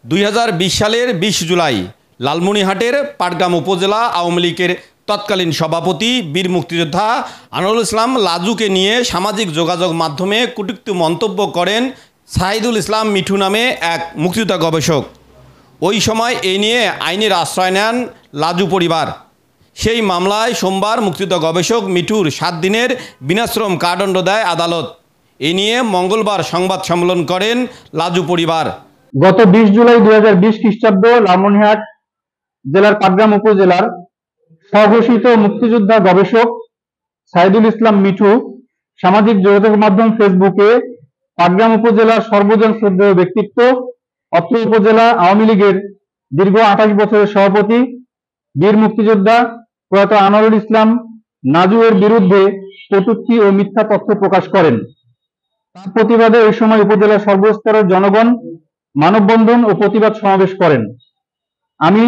2020 সালের 20 জুলাই লালমনিরহাটের পাটগ্রাম উপজেলা আওয়ামী লীগের তৎকালীন সভাপতি বীর মুক্তিযোদ্ধা আনোয়ারুল ইসলাম লাজুকে নিয়ে সামাজিক যোগাযোগ মাধ্যমে কটূক্তি মন্তব্য করেন সাইদুল ইসলাম মিঠু নামে এক মুক্তিযোদ্ধা গবেষক। ওই সময় এ নিয়ে আইনের আশ্রয় নেন লাজু পরিবার। সেই মামলায় সোমবার মুক্তিযোদ্ধা গবেষক মিঠুর 7 দিনের বিনাশ্রম কারাদণ্ড দেয় আদালত। এ নিয়ে মঙ্গলবার সংবাদ সম্মেলন করেন লাজু পরিবার। গত 20 জুলাই 2020 খ্রিস্টাব্দ লালমনিরহাট জেলার পাটগ্রাম উপজেলার স্বঘোষিত মুক্তিযোদ্ধা গবেষক সাইদুল ইসলাম মিঠু সামাজিক যোগাযোগ মাধ্যম ফেসবুকে পাটগ্রাম উপজেলার সর্বজন শ্রদ্ধেয় ব্যক্তিত্ব, অত্র উপজেলা আওয়ামী লীগের দীর্ঘ 28 বছরের সভাপতি বীর মুক্তিযোদ্ধা প্রয়াত আনোয়ারুল ইসলাম নাজু এর বিরুদ্ধে কটূক্তি ও মিথ্যা তথ্য প্রকাশ করেন। তার প্রতিবাদে ওই সময় উপজেলার সর্বস্তরের জনগণ মানববন্ধন ও প্রতিবাদ সমাবেশ করেন। আমি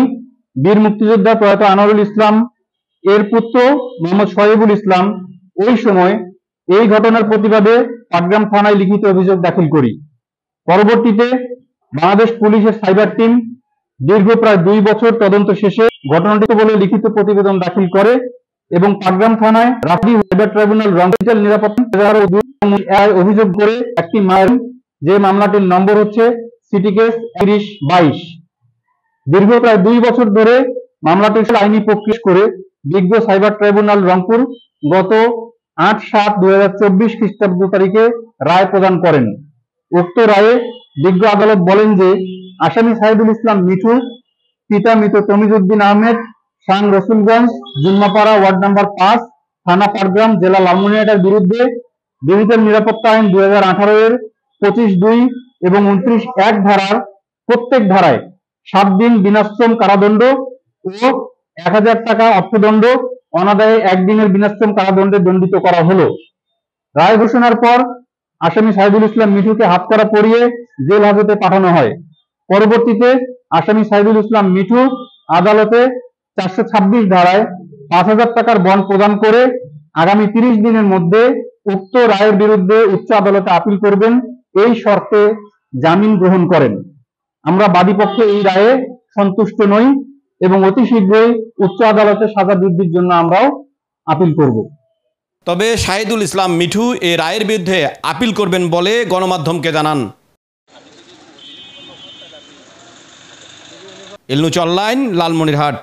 বীর মুক্তিযোদ্ধা প্রয়াত আনোয়ারুল ইসলাম এর পুত্র মোহাম্মদ শহীবুল ইসলাম ওই সময় এই ঘটনার প্রতিবাদে পাটগ্রাম থানায় লিখিত অভিযোগ দাখিল করি। পরবর্তীতে বাংলাদেশ পুলিশের সাইবার টিম দীর্ঘ প্রায় 2 বছর তদন্ত শেষে ঘটনাটি বলে লিখিত প্রতিবেদন দাখিল করে এবং পাটগ্রাম থানায় রাজশাহী সাইবার ট্রাইব্যুনাল রংপুর নিরাপত্তা অভিযোগ করে একটি মায়ের, যে মামলাটির নম্বর হচ্ছে সিটি কেস 3022। দীর্ঘ প্রায় 2 বছর ধরে মামলাটি আইনি প্রক্রিয়া করে বিজ্ঞ সাইবার ট্রাইব্যুনাল রংপুর গত 8/7/2024 খ্রিস্টাব্দ তারিখে রায় প্রদান করেন। উক্ত রায়ে বিজ্ঞ আদালত বলেন যে আসামি সাইদুল ইসলাম মিঠু পিতা মৃত তমিজউদ্দিন আহমেদ, সাং রসুলগঞ্জ, জুম্মাপাড়া, ওয়ার্ড নাম্বার 5, থানা পাটগ্রাম, জেলা লালমনিরহাটের বিরুদ্ধে ডিজিটাল নিরাপত্তা আইন 2018 এর 25(2) এবং 29(1) ধারার প্রত্যেক ধারায় 7 দিন বিনাশ্রম কারাদণ্ড ও 1000 টাকা অর্থদণ্ড, অনাদায়ে 1 দিনের বিনাশ্রম কারাদণ্ডে দণ্ডিত করা হলো। রায় ঘোষণার পর আসামি সাইদুল ইসলাম মিঠুকে হাতকড়া পরিয়ে জেল হাজতে পাঠানো হয়। পরবর্তীতে আসামি সাইদুল ইসলাম মিঠু আদালতে 426 ধারায় 5000 টাকার বন্ড প্রদান করে আগামী 30 দিনের মধ্যে উক্ত রায়ের বিরুদ্ধে উচ্চ আদালতে আপিল করবেন এই শর্তে জামিন গ্রহণ করেন। আমরা বাদীপক্ষে এই রায়ে সন্তুষ্ট নই এবং অতি শীঘ্রই উচ্চ আদালতে সাজা বৃদ্ধির জন্য আমরাও আপিল করব। তবে সাইদুল ইসলাম মিঠু এ রায়ের বিরুদ্ধে আপিল করবেন বলে গণমাধ্যমকে জানান। এলনুচ অনলাইন, লালমনিরহাট।